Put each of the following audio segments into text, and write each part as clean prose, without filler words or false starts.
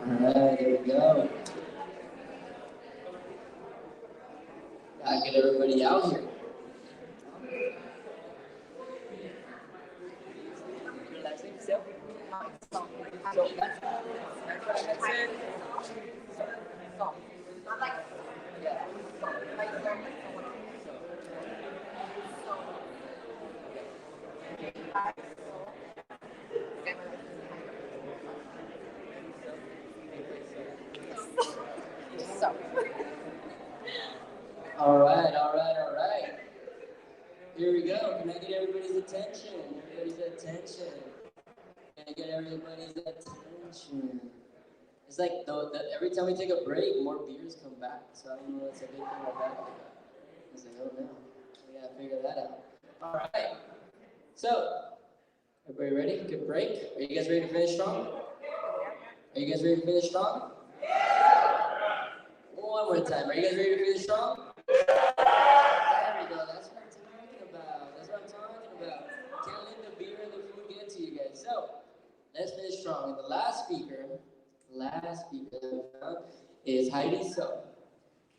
Alright, there we go. Gotta get everybody out here. Relaxing yourself. So that's it. Yeah. So. All right. Here we go. Can I get everybody's attention? Can I get everybody's attention? It's like every time we take a break, more beers come back. So I don't know if it's a good thing or bad thing. I was like, oh no, we gotta figure that out. All right. So, everybody ready? Good break. Are you guys ready to finish strong? Are you guys ready to finish strong? One more time. Are you guys ready to finish strong? There we go. That's what I'm talking about. Can't let the beer and the food get to you guys. So, let's finish strong. And the last speaker that we found is Heidy. So,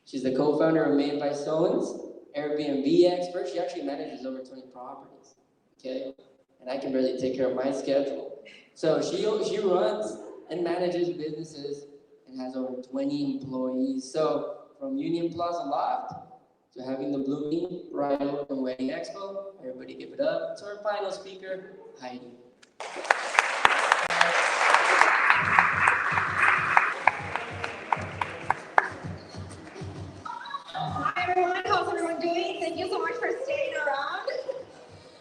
she's the co-founder of Made by Stones, Airbnb expert. She actually manages over 20 properties. Okay? And I can barely take care of my schedule. So she runs and manages businesses and has over 20 employees. So from Union Plaza Loft to having the blooming bridal and wedding expo, everybody give it up to our final speaker, Heidy. Hi everyone, how's everyone doing? Thank you so much for staying around.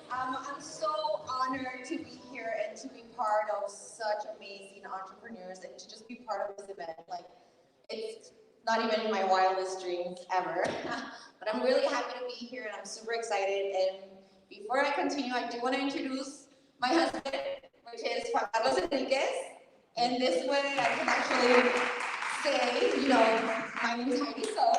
I'm so honored to be here and to be part of such amazing entrepreneurs and to just be part of this event. Like, it's not even in my wildest dreams ever, but I'm really happy to be here and I'm super excited. And before I continue, I do want to introduce my husband, which is Juan Carlos Enriquez. And this way I can actually say, my name is Heidi So,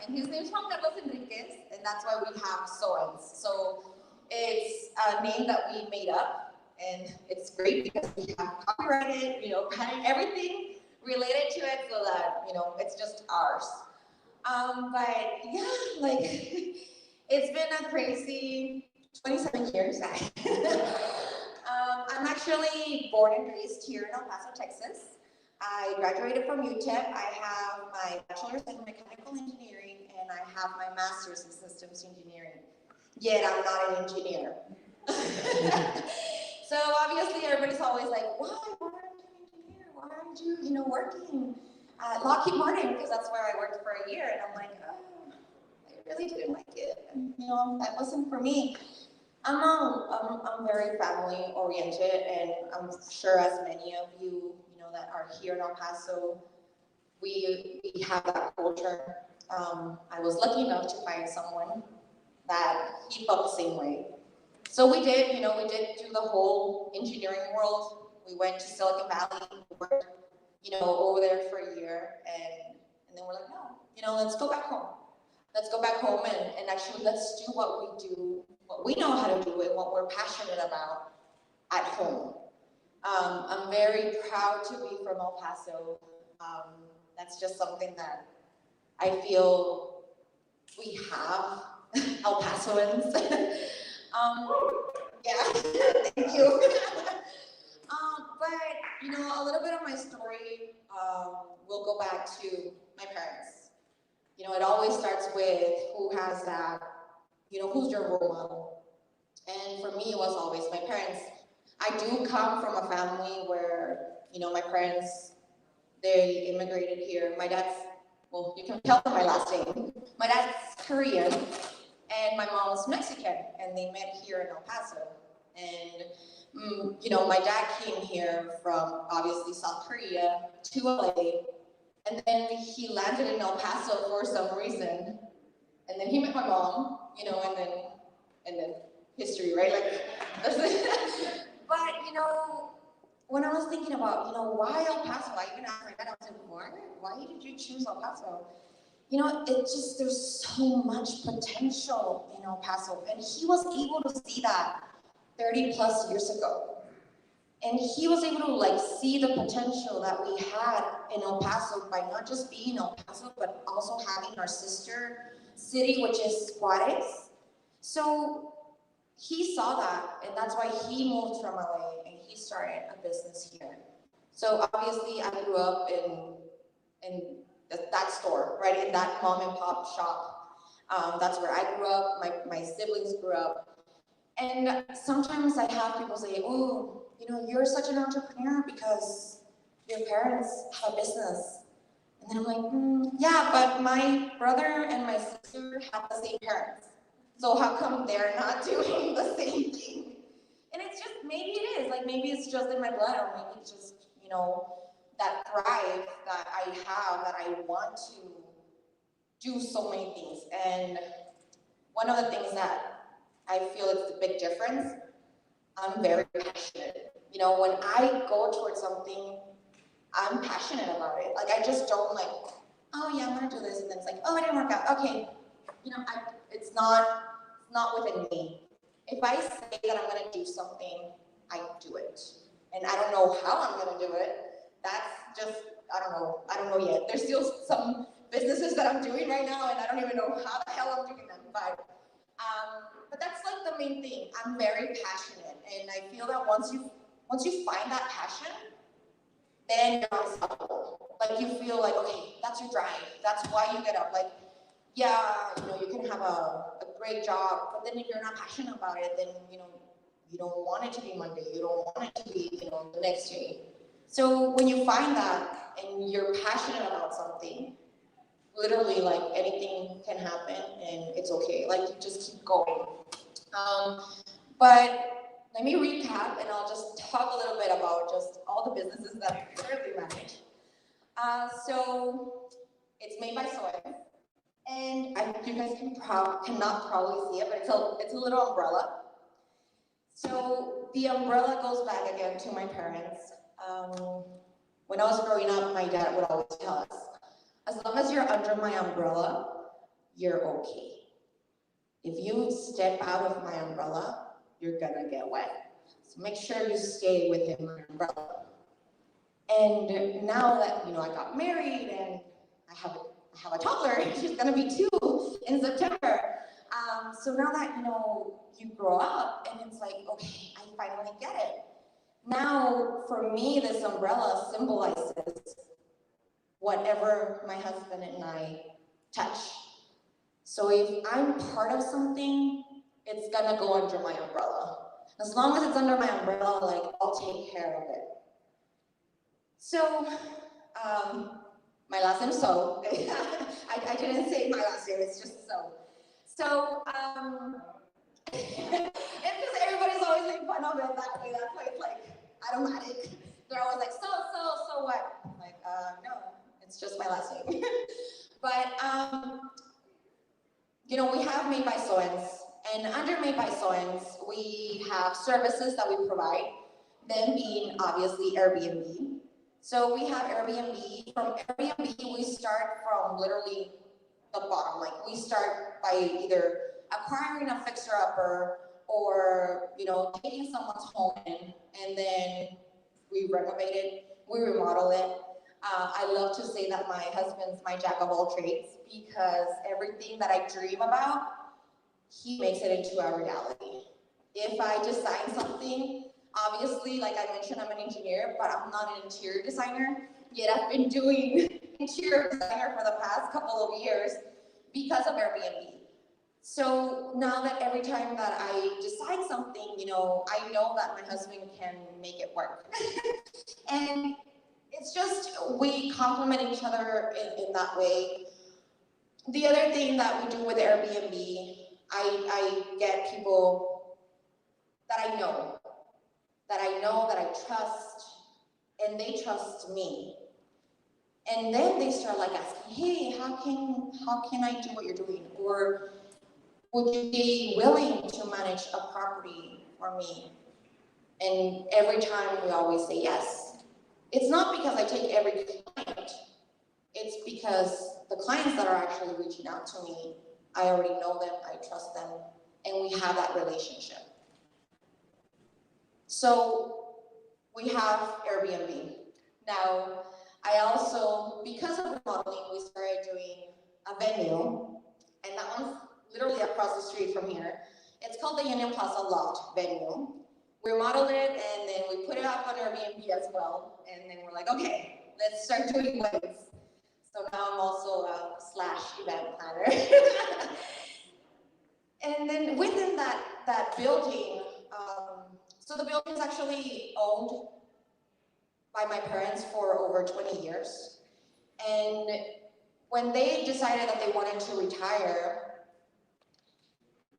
and his name is Juan Carlos Enriquez, and that's why we have Soens. So it's a name that we made up, and it's great because we have copyrighted, patent everything related to it so that, it's just ours. But yeah, like, it's been a crazy 27 years. I'm actually born and raised here in El Paso, Texas. I graduated from UTEP. I have my bachelor's in mechanical engineering and I have my master's in systems engineering. Yet I'm not an engineer. So obviously everybody's always like, why aren't you an engineer? Why aren't you, working at Lockheed Martin? Because that's where I worked for a year. And I'm like, oh, I really didn't like it. And, that wasn't for me. I'm very family oriented, and I'm sure as many of you, that are here in El Paso, we have that culture. I was lucky enough to find someone that he felt the same way. So we did do the whole engineering world. We went to Silicon Valley, worked, over there for a year, and then we're like, no, let's go back home. let's go back home and actually let's do what we know how to do and what we're passionate about at home. I'm very proud to be from El Paso. That's just something that I feel we have, El Pasoans. Yeah, thank you. But, a little bit of my story will go back to my parents. It always starts with who has that, who's your role model. And for me, it was always my parents. I do come from a family where, my parents, they immigrated here. My dad's, well, you can tell from my last name. My dad's Korean, and my mom's Mexican, and they met here in El Paso. And, my dad came here from, obviously, South Korea to LA, and then he landed in El Paso for some reason. And then he met my mom, and then history, right? Like, that's it. But, when I was thinking about, why El Paso, I even asked my dad, I was like, why did you choose El Paso? There's so much potential in El Paso. And he was able to see that 30 plus years ago. And he was able to see the potential that we had in El Paso by not just being El Paso, but also having our sister city, which is Juarez. So he saw that, and that's why he moved from LA and he started a business here. So obviously I grew up in that store, right, in that mom and pop shop. That's where I grew up, my siblings grew up. And sometimes I have people say, oh, you're such an entrepreneur because your parents have a business. And then I'm like, yeah, but my brother and my sister have the same parents. So how come they're not doing the same thing? And it's just, maybe it is, maybe it's just in my blood, or maybe it's just, that drive that I have, that I want to do so many things. And one of the things that I feel is the big difference, I'm very passionate. When I go towards something, I'm passionate about it. I just don't oh yeah, I'm gonna do this, and then it's oh, it didn't work out. Okay, it's not within me. If I say that I'm gonna do something, I do it. And I don't know how I'm gonna do it. That's just, I don't know yet. There's still some businesses that I'm doing right now, and I don't even know how the hell I'm doing them. But that's the main thing. I'm very passionate, and I feel that once you find that passion, then you're unstoppable. You feel okay, that's your drive. That's why you get up. Yeah, you can have a great job, but then if you're not passionate about it, then you don't want it to be Monday. You don't want it to be the next day. So when you find that and you're passionate about something, literally anything can happen and it's okay. You just keep going. But let me recap, and I'll just talk a little bit about just all the businesses that I currently manage. So it's made by soy, and you guys cannot probably see it, but it's a little umbrella. So the umbrella goes back again to my parents. When I was growing up, my dad would always tell us, as long as you're under my umbrella, you're okay. If you step out of my umbrella, you're gonna get wet. So make sure you stay within my umbrella. And now that I got married and I have a toddler, she's gonna be 2 in September. So now that you grow up, and it's okay, I finally get it. Now, for me, this umbrella symbolizes whatever my husband and I touch. So if I'm part of something, it's gonna go under my umbrella. As long as it's under my umbrella, I'll take care of it. So, my last name is So. I didn't say my last name, it's just So. So, it's just everybody's always making fun of it that way. That's why it's automatic. They're always so what? I'm no, it's just my last name. But, we have Made by Soins, and under Made by Soins, we have services that we provide, them being obviously Airbnb. So we have Airbnb. From Airbnb, we start from literally the bottom. Like we start by either acquiring a fixer-upper or, taking someone's home and then we renovate it, we remodel it. I love to say that my husband's my jack of all trades because everything that I dream about, he makes it into a reality. If I design something, obviously, like I mentioned, I'm an engineer, but I'm not an interior designer. Yet I've been doing interior designer for the past couple of years because of Airbnb. So now that every time that I decide something, I know that my husband can make it work. And it's just, we complement each other in that way. The other thing that we do with Airbnb, I get people that I know, that I trust, and they trust me. And then they start like asking, hey, how can I do what you're doing? Or would you be willing to manage a property for me? And every time we always say yes. It's not because I take every client, it's because the clients that are actually reaching out to me, I already know them, I trust them, and we have that relationship. So we have Airbnb. Now, I also, because of remodeling, we started doing a venue, and that one's literally across the street from here. It's called the Union Plaza Loft venue. We remodeled it, and then we put it up on Airbnb as well, and then we're like, okay, let's start doing weddings. So now I'm also a / event planner. And then within that building, so the building is actually owned by my parents for over 20 years. And when they decided that they wanted to retire,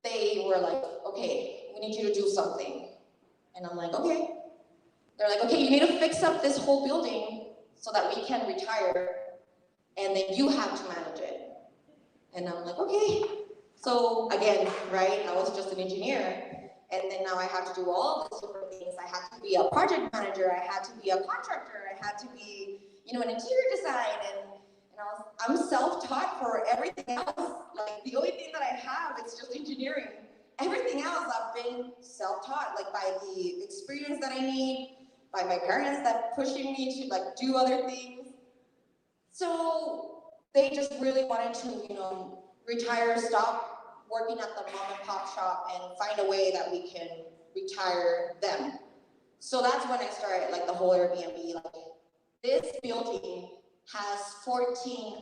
they were like, okay, we need you to do something. And I'm like, okay. They're like, okay, you need to fix up this whole building so that we can retire, and then you have to manage it. And I'm like, okay. So again, right, I was just an engineer. And then now I have to do all these different things. I had to be a project manager. I had to be a contractor. I had to be, an interior design. And I'm self-taught for everything else. Like the only thing that I have is just engineering. Everything else I've been self-taught, like by the experience that I need, by my parents that pushing me to do other things. So they just really wanted to, retire, stop working at the mom and pop shop and find a way that we can retire them. So that's when I started the whole Airbnb. This building has 14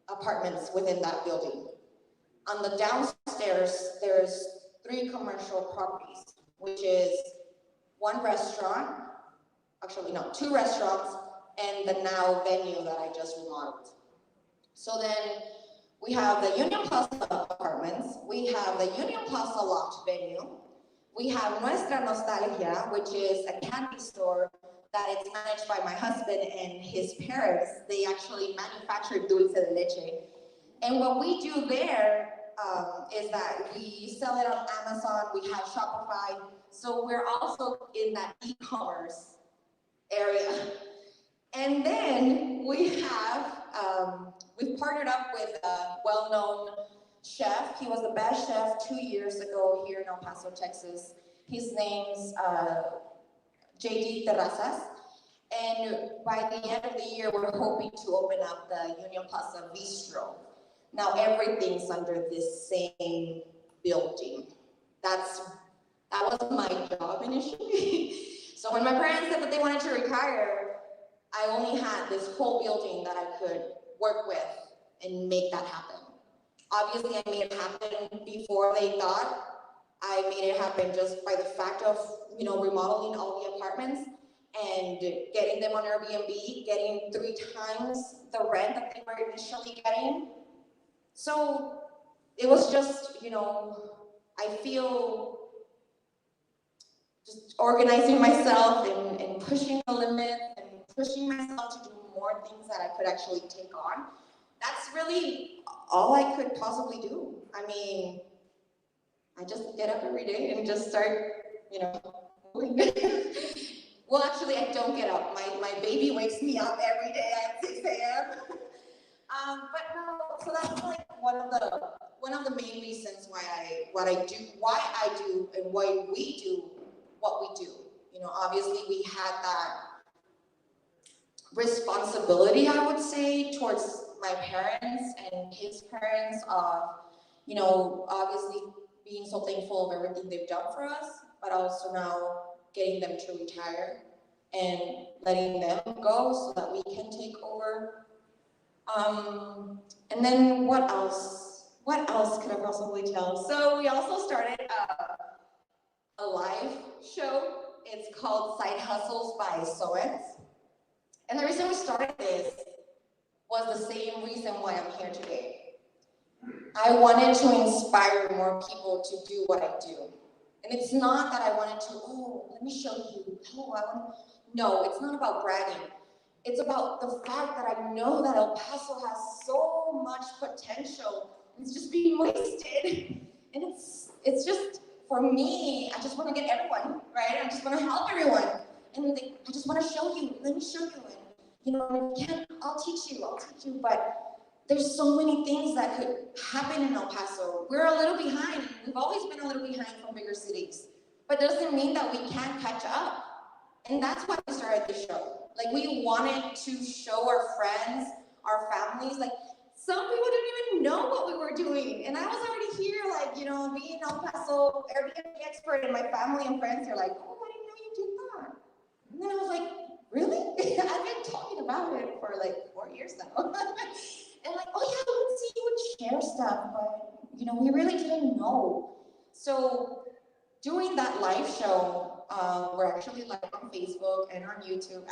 apartments within that building. On the downstairs, there's 3 commercial properties, which is 1 restaurant, actually no, 2 restaurants, and the now venue that I just remodeled. So then we have the Union Plaza apartments, we have the Union Plaza Loft venue, we have Nuestra Nostalgia, which is a candy store that is managed by my husband and his parents. They actually manufacture dulce de leche. And what we do there is that we sell it on Amazon, we have Shopify, so we're also in that e-commerce area. And then we have, we've partnered up with a well-known chef. He was the best chef 2 years ago here in El Paso, Texas. His name's JD Terrazas. And by the end of the year, we're hoping to open up the Union Plaza Bistro. Now everything's under this same building. That was my job initially. So when my parents said that they wanted to retire, I only had this whole building that I could work with and make that happen. Obviously, I made it happen before they thought. I made it happen just by the fact of, remodeling all the apartments and getting them on Airbnb, getting 3 times the rent that they were initially getting. So it was just, I feel just organizing myself and pushing the limit and pushing myself to do more things that I could actually take on. That's really all I could possibly do. I mean, I just get up every day and just start, moving. Well, actually, I don't get up. My baby wakes me up every day at 6 a.m. But no, so that's like one of the main reasons why I do, and why we do what we do. You know, obviously we had that responsibility, I would say, towards my parents and his parents of, you know, obviously being so thankful of everything they've done for us, but also now getting them to retire and letting them go so that we can take over. And then what else? What else could I possibly tell? So we also started a live show. It's called Side Hustles by Soens. And the reason we started this was the same reason why I'm here today. I wanted to inspire more people to do what I do. And it's not that I wanted to, oh, let me show you. Oh, I want. No, it's not about bragging. It's about the fact that I know that El Paso has so much potential. It's just being wasted. And it's just, for me, I just want to get everyone, right? I just want to help everyone. And I just want to show you, let me show you. And, you know, if you can't, I'll teach you. But there's so many things that could happen in El Paso. We're a little behind. We've always been a little behind from bigger cities. But doesn't mean that we can't catch up. And that's why we started the show. Like, we wanted to show our friends, our families, like, some people didn't even know what we were doing. And I was already here, like, you know, being El Paso Airbnb expert, and my family and friends are like, oh, I didn't know you did that. And then I was like, really? I've been talking about it for like 4 years now. And like, oh yeah, let's see, you would share stuff, but you know, we really didn't know. So doing that live show, we're actually live on Facebook and on YouTube.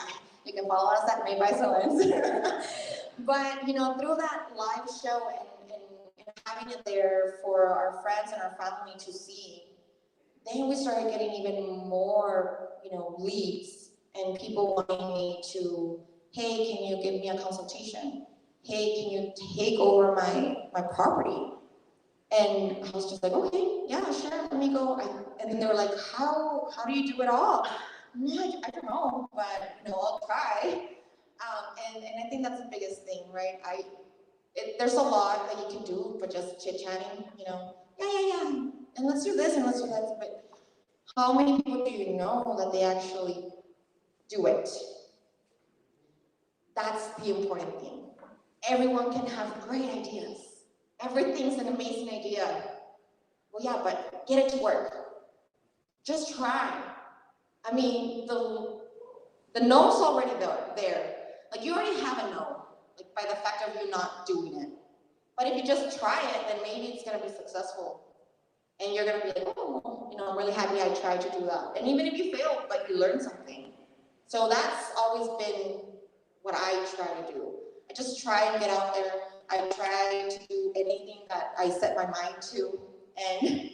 You can follow us at Made by Soens. But you know, through that live show and having it there for our friends and our family to see, then we started getting even more, you know, leads and people wanting me to, hey, can you give me a consultation? Hey, can you take over my property? And I was just like, okay, yeah, sure, let me go. And then they were like, how do you do it all? I'm like, I don't know, but you know, I'll try. And I think that's the biggest thing, right? There's a lot that you can do, but just chit-chatting, you know, yeah, and let's do this and let's do that. But how many people do you know that they actually do it? That's the important thing. Everyone can have great ideas. Everything's an amazing idea. Well, yeah, but get it to work. Just try. I mean, the no's already there. Like, you already have a no, like, by the fact of you not doing it. But if you just try it, then maybe it's going to be successful. And you're going to be like, oh, you know, I'm really happy I tried to do that. And even if you fail, but you learn something. So that's always been what I try to do. I just try and get out there. I try to do anything that I set my mind to. And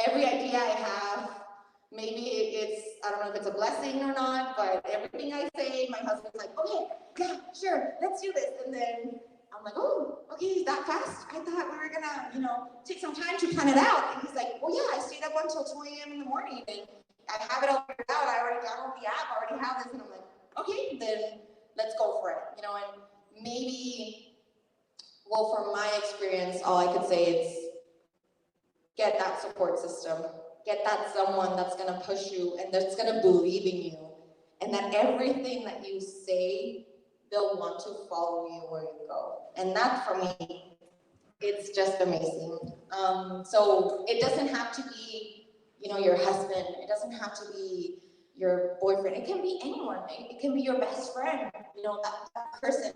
every idea I have, maybe it's, I don't know if it's a blessing or not, but everything I say, my husband's like, okay, yeah, sure, let's do this. And then I'm like, oh, okay, that fast? I thought we were gonna, you know, take some time to plan it out. And he's like, well, yeah, I stayed up until 2 a.m. in the morning and I have it all figured out. I already downloaded the app, I already have this. And I'm like, okay, then let's go for it, you know. And maybe, well, from my experience, all I could say is get that support system. Get that someone that's going to push you and that's going to believe in you. And that everything that you say, they'll want to follow you where you go. And that, for me, it's just amazing. So it doesn't have to be, you know, your husband. It doesn't have to be your boyfriend. It can be anyone. It can be your best friend. You know, that person.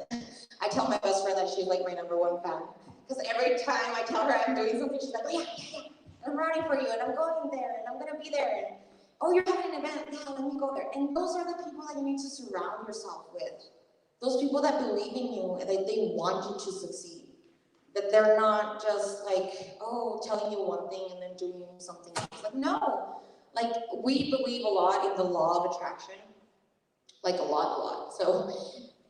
I tell my best friend that she's like my #1 fan. Because every time I tell her I'm doing something, she's like, oh, yeah. I'm rooting for you, and I'm going there, and I'm going to be there. And, oh, you're having an event. Yeah, let me go there. And those are the people that you need to surround yourself with. Those people that believe in you and that they want you to succeed. That they're not just like, oh, telling you one thing and then doing something else. Like, no. Like, we believe a lot in the law of attraction. Like, a lot. So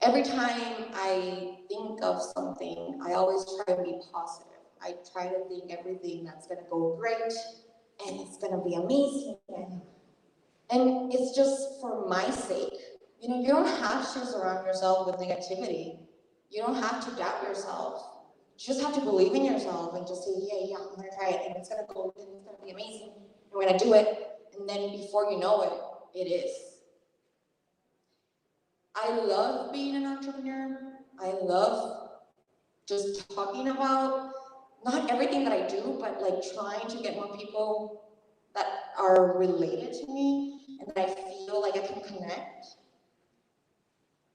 every time I think of something, I always try to be positive. I try to think everything that's going to go great and it's going to be amazing. And it's just for my sake. You know, you don't have to surround yourself with negativity. You don't have to doubt yourself. You just have to believe in yourself and just say, yeah, I'm gonna try it, and it's gonna go, and it's gonna be amazing. And we're gonna do it, and then before you know it, it is. I love being an entrepreneur. I love just talking about not everything that I do, but like trying to get more people that are related to me and that I feel like I can connect.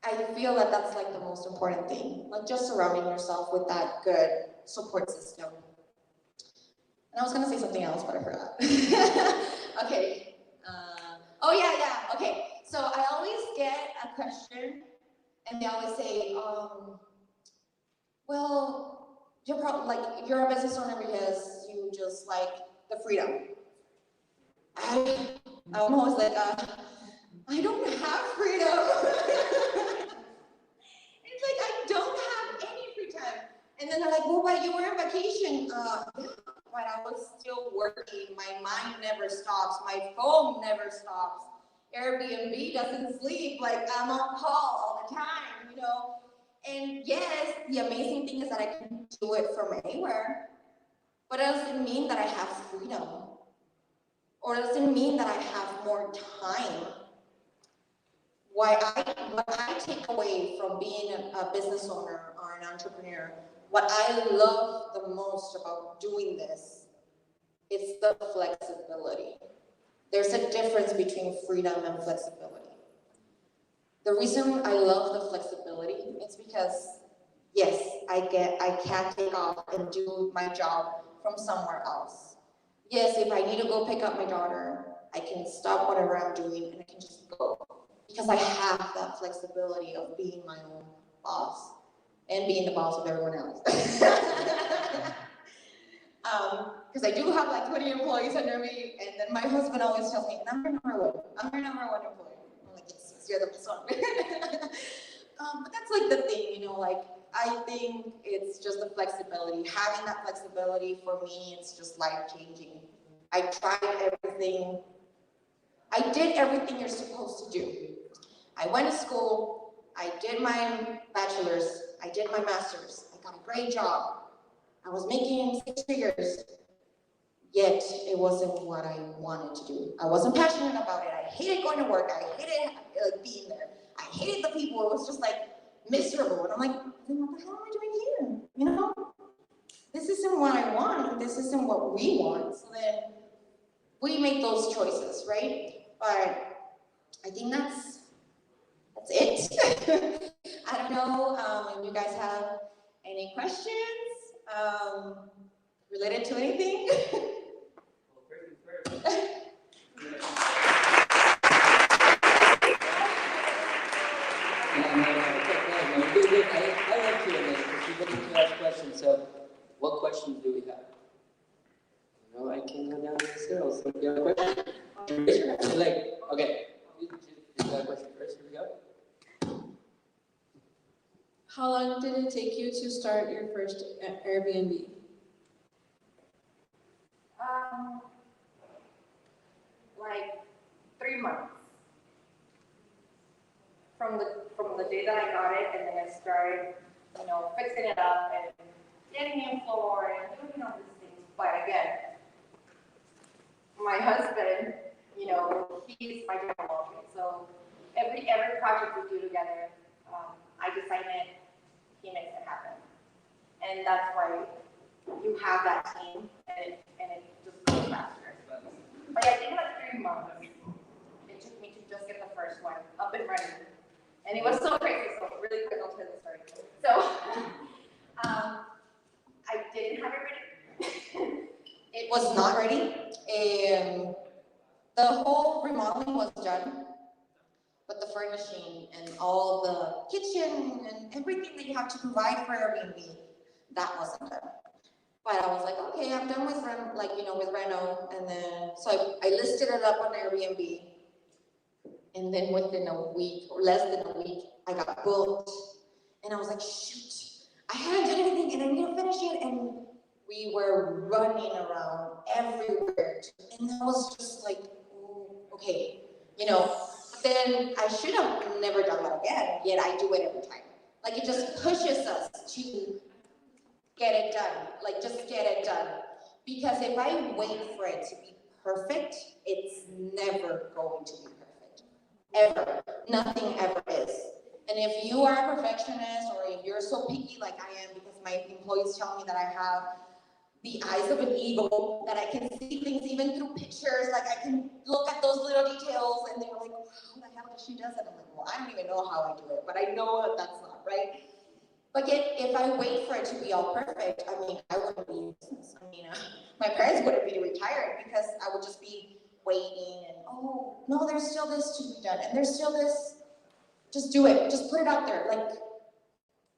I feel that that's like the most important thing, like just surrounding yourself with that good support system. And I was gonna say something else, but I forgot. Okay. Oh yeah. Okay. So I always get a question, and they always say, well, you're probably like you're a business owner because you just like the freedom. I'm always like, I don't have freedom. It's like I don't have any free time. And then they're like, well, but you were on vacation. Yeah, but I was still working. My mind never stops. My phone never stops. Airbnb doesn't sleep. Like I'm on call all the time, you know. And yes, the amazing thing is that I can do it from anywhere. But it doesn't mean that I have freedom. Or it doesn't mean that I have more time. What I take away from being a business owner or an entrepreneur, what I love the most about doing this, it's the flexibility. There's a difference between freedom and flexibility. The reason I love the flexibility is because, yes, I can take off and do my job from somewhere else. Yes, if I need to go pick up my daughter, I can stop whatever I'm doing and I can just go. Because I have that flexibility of being my own boss and being the boss of everyone else. Because I do have like 20 employees under me, and then my husband always tells me, I'm your number one. I'm your number one employee. I'm like, yes, you're the best one. But that's like the thing, you know, like I think it's just the flexibility. Having that flexibility for me, it's just life-changing. I tried everything. I did everything you're supposed to do. I went to school, I did my bachelor's, I did my master's, I got a great job. I was making 6 figures, yet it wasn't what I wanted to do. I wasn't passionate about it. I hated going to work. I hated being there. I hated the people. It was just like miserable. And I'm like, then what the hell am I doing here? You know, this isn't what I want. This isn't what we want. So then we make those choices, right? But I think that's it. I don't know if you guys have any questions related to anything. I love Q&A because people need to ask questions. So, what questions do we have? No, I can go down to zero. So, you have a question? Raise your hand. Like, okay, you got a question first. Here we go. How long did it take you to start your first Airbnb? Like 3 months. From the day that I got it, and then I started, you know, fixing it up and getting in floor and doing all these things. But again, my husband, you know, he's my grandma. So every project we do together, I design it, he makes it happen, and that's why you have that team, and it just goes faster. But I think like 3 months. It took me to just get the first one up and running. And it was so crazy, so really quick, I'll tell the story. So, I didn't have it ready. It was not ready. The whole remodeling was done, but the furnishing and all the kitchen and everything that you have to provide for Airbnb, that wasn't done. But I was like, okay, I'm done with with Reno, and then so I listed it up on Airbnb. And then within a week, or less than a week, I got booked. And I was like, shoot, I haven't done anything and I need to finish it. And we were running around everywhere. And I was just like, oh, okay, you know. But then I should have never done that again, yet I do it every time. Like it just pushes us to get it done. Like just get it done. Because if I wait for it to be perfect, it's never going to be perfect. Ever. Nothing ever is. And if you are a perfectionist or if you're so picky like I am, because my employees tell me that I have the eyes of an eagle, that I can see things even through pictures, like I can look at those little details and they're like, how the hell does she do that? I'm like, well, I don't even know how I do it, but I know that that's not right. But yet, if I wait for it to be all perfect, I mean, I wouldn't be in business. I mean, my parents wouldn't be retired because I would just be waiting and, oh, no, there's still this to be done and there's still this. Just do it. Just put it out there. Like,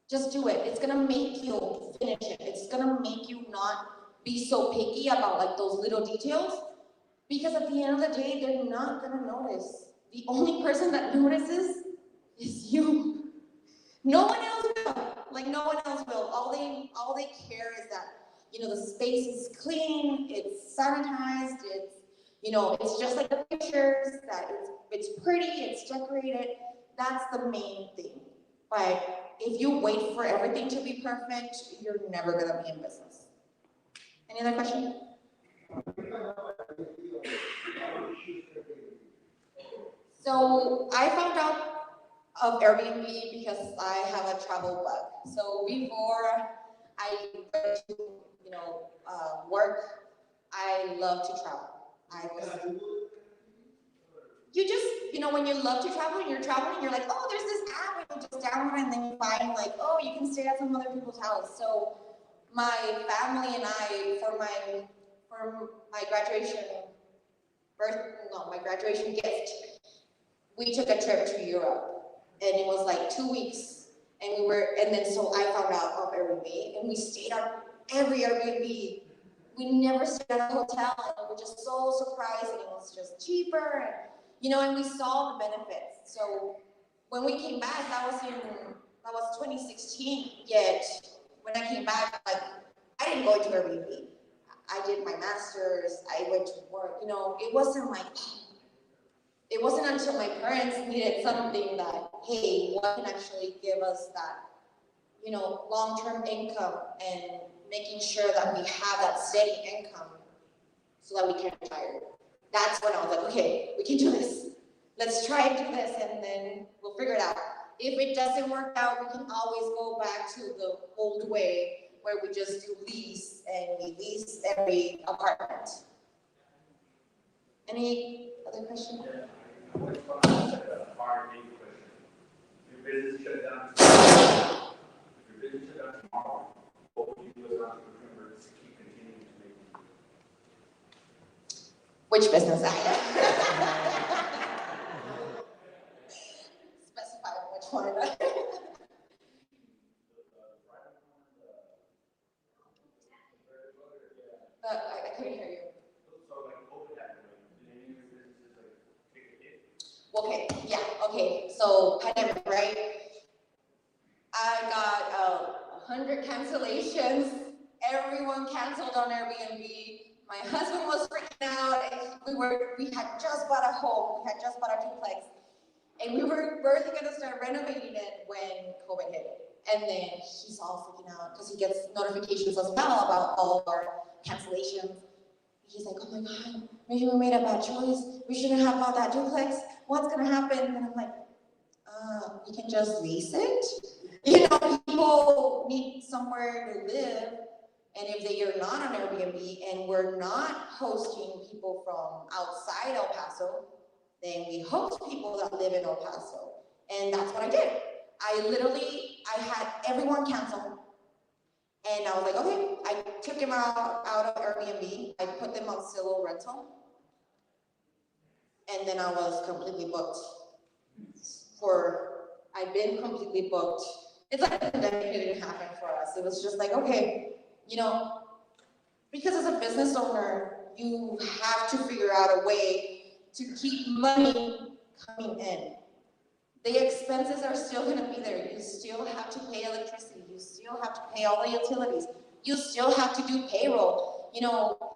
just do it. It's gonna make you finish it. It's gonna make you not be so picky about like those little details, because at the end of the day, they're not gonna notice. The only person that notices is you. No one else will. Like no one else will. All they care is that, you know, the space is clean, it's sanitized, it's just like the pictures, that it's pretty, it's decorated. That's the main thing. But if you wait for everything to be perfect, you're never gonna be in business. Any other question? So I found out of Airbnb because I have a travel bug. So before I went to, work, I love to travel. You just, when you love to travel and you're traveling, you're like, oh, there's this app, and you just download it, and then you find like, oh, you can stay at some other people's house. So my family and I, for my graduation gift, we took a trip to Europe, and it was like 2 weeks, and then so I found out of Airbnb, and we stayed on every Airbnb. We never stayed at a hotel, and we were just so surprised, and it was just cheaper, and we saw the benefits. So when we came back, that was 2016. Yet when I came back, like I didn't go into Airbnb. I did my master's. I went to work. It wasn't until my parents needed something that, hey, what can actually give us that, long-term income and making sure that we have that steady income so that we can retire. That's when I was like, okay, we can do this. Let's try and do this, and then we'll figure it out. If it doesn't work out, we can always go back to the old way where we just do lease, and we lease every apartment. Any other questions? I want to talk about a R&D question. If your business shut down tomorrow, what would you do as an entrepreneur to keep continuing to make money? Which business? Specify which one. I couldn't hear you. So like COVID happened, did any of your businesses like take a hit? Okay, yeah, okay. So pandemic, right? I got 100 cancellations. Everyone canceled on Airbnb. My husband was freaking out. We had just bought a home. We had just bought a duplex, and we were barely gonna start renovating it when COVID hit. And then he's all freaking out because he gets notifications as well about all of our cancellations. He's like, oh my God, maybe we made a bad choice. We shouldn't have bought that duplex. What's gonna happen? And I'm like, we can just lease it. People need somewhere to live. And if they are not on Airbnb and we're not hosting people from outside El Paso, then we host people that live in El Paso. And that's what I did. I had everyone cancel. And I was like, okay, I took them out of Airbnb. I put them on Zillow rental. And then I was completely booked. I've been completely booked. It's like the pandemic didn't happen for us. It was just like, okay, because as a business owner, you have to figure out a way to keep money coming in. The expenses are still going to be there. You still have to pay electricity. You still have to pay all the utilities. You still have to do payroll.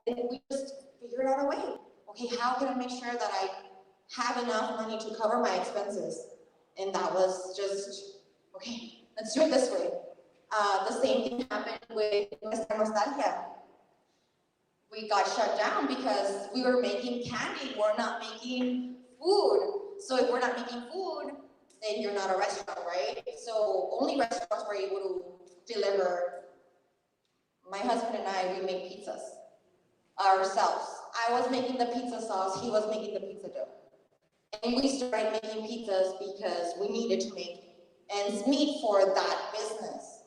And we just figured out a way. Okay, how can I make sure that I have enough money to cover my expenses? And that was just, okay, Let's do it this way. The same thing happened with Nuestra Nostalgia. We got shut down because we were making candy. We're not making food. So if we're not making food, then you're not a restaurant, right? So only restaurants were able to deliver. My husband and I, we make pizzas ourselves. I was making the pizza sauce, he was making the pizza dough. And we started making pizzas because we needed to make ends meet for that business.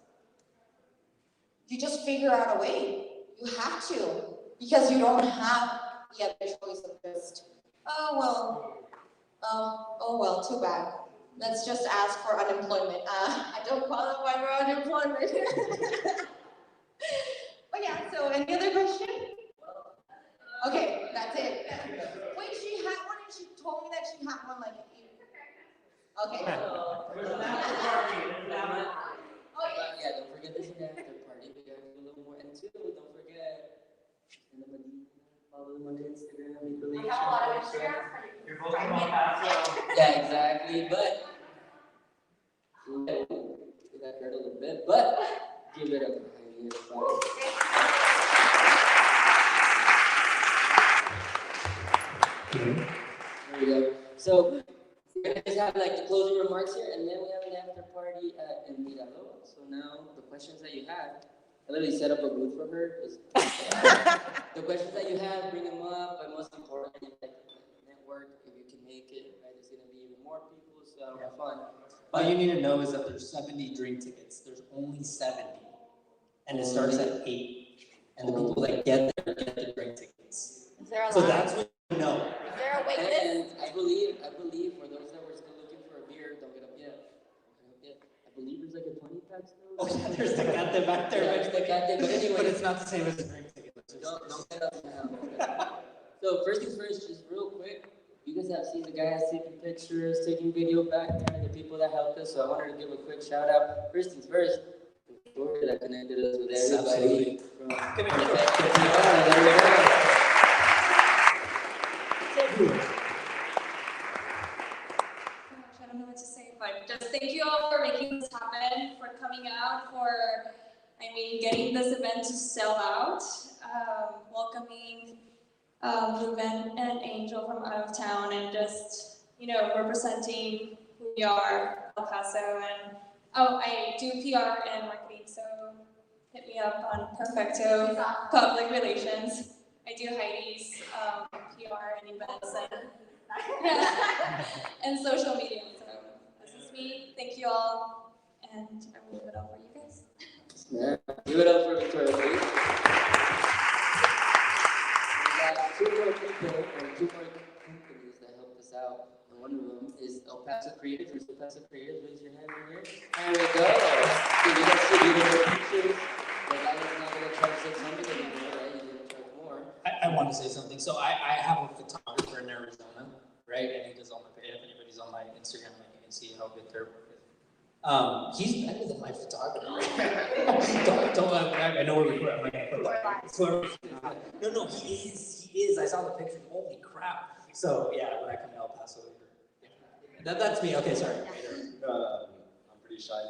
You just figure out a way. You have to, because you don't have the other choice of just, oh well, too bad. Let's just ask for unemployment. I don't qualify for unemployment. But yeah, so any other question? Okay, that's it. Wait, she had one and she told me that she had one like okay. Yeah, don't forget this after party. We gotta do a little more. And two, don't forget, follow them on Instagram. I have a lot of Instagram. You're both from El Paso. Yeah, exactly. But we got hurt a little bit, but give it up for Heidy, everybody. There we go. So we're gonna just have like the closing remarks here, and then we have an after party in Miralo. So now the questions that you have, I literally set up a booth for her. The questions that you have, bring them up, but most importantly, like network. If you can make it, right? There's gonna be even more people, so have fun. All you need to know is that there's 70 drink tickets. There's only 70. And it starts at 8. And the people that get there get the drink tickets. Is there a So line? that's what you know. Is there a wait list? And I believe for those that were still looking for a beer, don't get up yet. I believe there's like a 20 pack still. Oh yeah, there's the Tecate back there. Yeah, there's Tecate, but anyway. But it's not the same as a drink ticket. Don't get up now. So first things first, just real quick. You guys have seen the guys taking pictures, taking video back there, the people that helped us. So I wanted to give a quick shout out. First things first, the story that connected us with everybody. Absolutely. From Give me a there we go. I don't know what to say, but just thank you all for making this happen, for coming out, getting this event to sell out, welcoming Ruben and Angel from out of town, and just, representing who we are, El Paso, and I do PR and marketing, so hit me up on Perfecto Public Relations. I do Heidi's PR and events and social media. So this is me. Thank you all, and I will leave it up for you guys. Yeah. Give it up for Victoria, please. We got two more people and two more companies that helped us out. And one of them is El Paso Creators. Where's El Paso Creators? Raise your hand in here. There we go. So you guys see beautiful pictures. The guy is not going to charge 600 anymore, right? He's going to charge more. I want to say something. So I have a photographer in Arizona, right? And he does all my, if anybody's on my Instagram, like you can see how good their work is. He's better than my photographer. I know we're recording. I'm not gonna put that. No, he is. I saw the picture. Holy crap. So yeah, when I come to El Paso, that's me. Okay, sorry. I'm pretty shy.